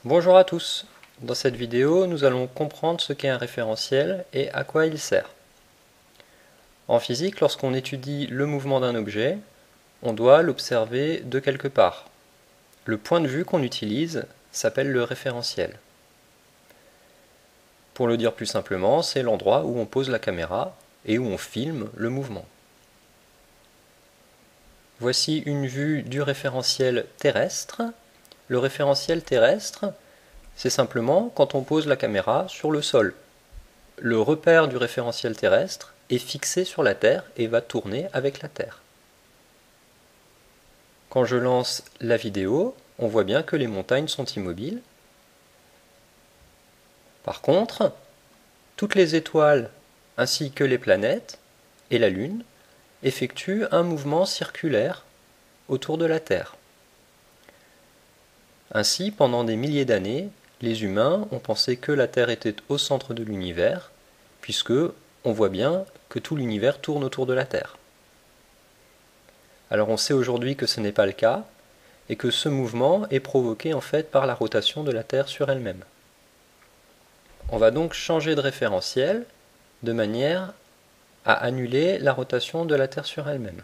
Bonjour à tous. Dans cette vidéo, nous allons comprendre ce qu'est un référentiel et à quoi il sert. En physique, lorsqu'on étudie le mouvement d'un objet, on doit l'observer de quelque part. Le point de vue qu'on utilise s'appelle le référentiel. Pour le dire plus simplement, c'est l'endroit où on pose la caméra et où on filme le mouvement. Voici une vue du référentiel terrestre. Le référentiel terrestre, c'est simplement quand on pose la caméra sur le sol. Le repère du référentiel terrestre est fixé sur la Terre et va tourner avec la Terre. Quand je lance la vidéo, on voit bien que les montagnes sont immobiles. Par contre, toutes les étoiles ainsi que les planètes et la Lune effectuent un mouvement circulaire autour de la Terre. Ainsi, pendant des milliers d'années, les humains ont pensé que la Terre était au centre de l'univers, puisque on voit bien que tout l'univers tourne autour de la Terre. Alors on sait aujourd'hui que ce n'est pas le cas, et que ce mouvement est provoqué en fait par la rotation de la Terre sur elle-même. On va donc changer de référentiel de manière à annuler la rotation de la Terre sur elle-même.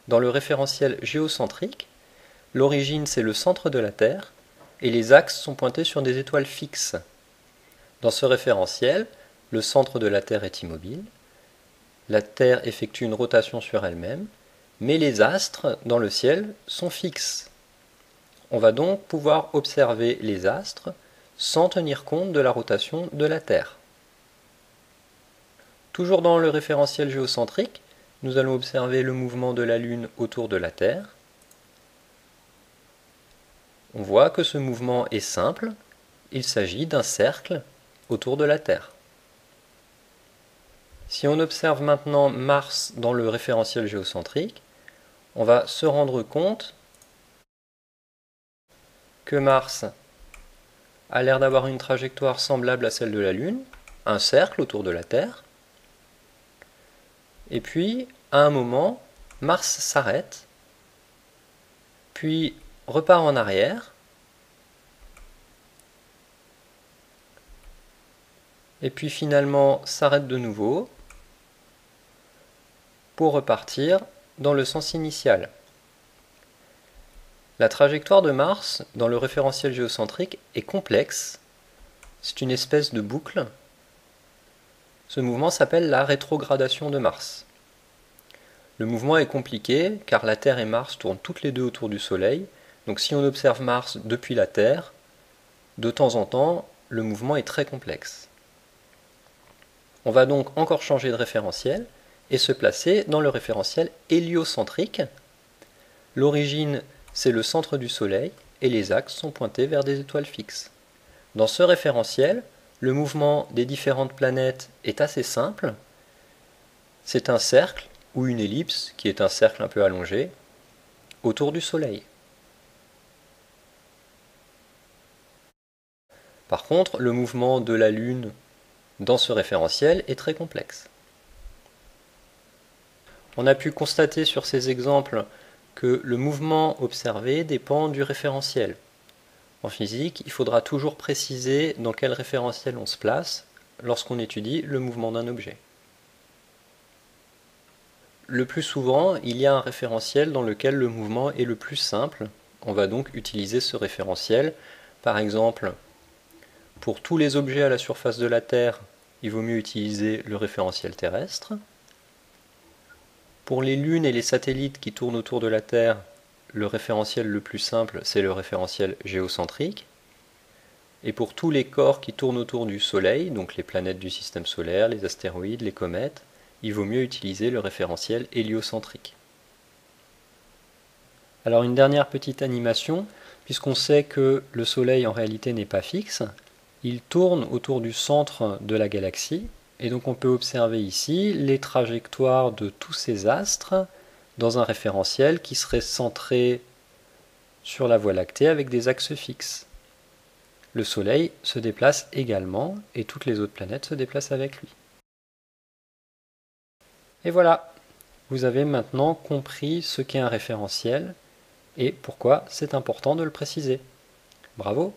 Dans le référentiel géocentrique, l'origine c'est le centre de la Terre, et les axes sont pointés sur des étoiles fixes. Dans ce référentiel, le centre de la Terre est immobile, la Terre effectue une rotation sur elle-même, mais les astres dans le ciel sont fixes. On va donc pouvoir observer les astres sans tenir compte de la rotation de la Terre. Toujours dans le référentiel géocentrique, nous allons observer le mouvement de la Lune autour de la Terre. On voit que ce mouvement est simple, il s'agit d'un cercle autour de la Terre. Si on observe maintenant Mars dans le référentiel géocentrique, on va se rendre compte que Mars a l'air d'avoir une trajectoire semblable à celle de la Lune, un cercle autour de la Terre, et puis à un moment, Mars s'arrête, puis repart en arrière, et puis finalement s'arrête de nouveau pour repartir dans le sens initial. La trajectoire de Mars dans le référentiel géocentrique est complexe, c'est une espèce de boucle. Ce mouvement s'appelle la rétrogradation de Mars. Le mouvement est compliqué car la Terre et Mars tournent toutes les deux autour du Soleil, donc si on observe Mars depuis la Terre, de temps en temps, le mouvement est très complexe. On va donc encore changer de référentiel et se placer dans le référentiel héliocentrique. L'origine, c'est le centre du Soleil et les axes sont pointés vers des étoiles fixes. Dans ce référentiel, le mouvement des différentes planètes est assez simple. C'est un cercle ou une ellipse, qui est un cercle un peu allongé, autour du Soleil. Par contre, le mouvement de la Lune dans ce référentiel est très complexe. On a pu constater sur ces exemples que le mouvement observé dépend du référentiel. En physique, il faudra toujours préciser dans quel référentiel on se place lorsqu'on étudie le mouvement d'un objet. Le plus souvent, il y a un référentiel dans lequel le mouvement est le plus simple. On va donc utiliser ce référentiel. Par exemple, pour tous les objets à la surface de la Terre, il vaut mieux utiliser le référentiel terrestre. Pour les lunes et les satellites qui tournent autour de la Terre, le référentiel le plus simple, c'est le référentiel géocentrique. Et pour tous les corps qui tournent autour du Soleil, donc les planètes du système solaire, les astéroïdes, les comètes, il vaut mieux utiliser le référentiel héliocentrique. Alors une dernière petite animation, puisqu'on sait que le Soleil en réalité n'est pas fixe, il tourne autour du centre de la galaxie, et donc on peut observer ici les trajectoires de tous ces astres dans un référentiel qui serait centré sur la Voie lactée avec des axes fixes. Le Soleil se déplace également, et toutes les autres planètes se déplacent avec lui. Et voilà, vous avez maintenant compris ce qu'est un référentiel et pourquoi c'est important de le préciser. Bravo!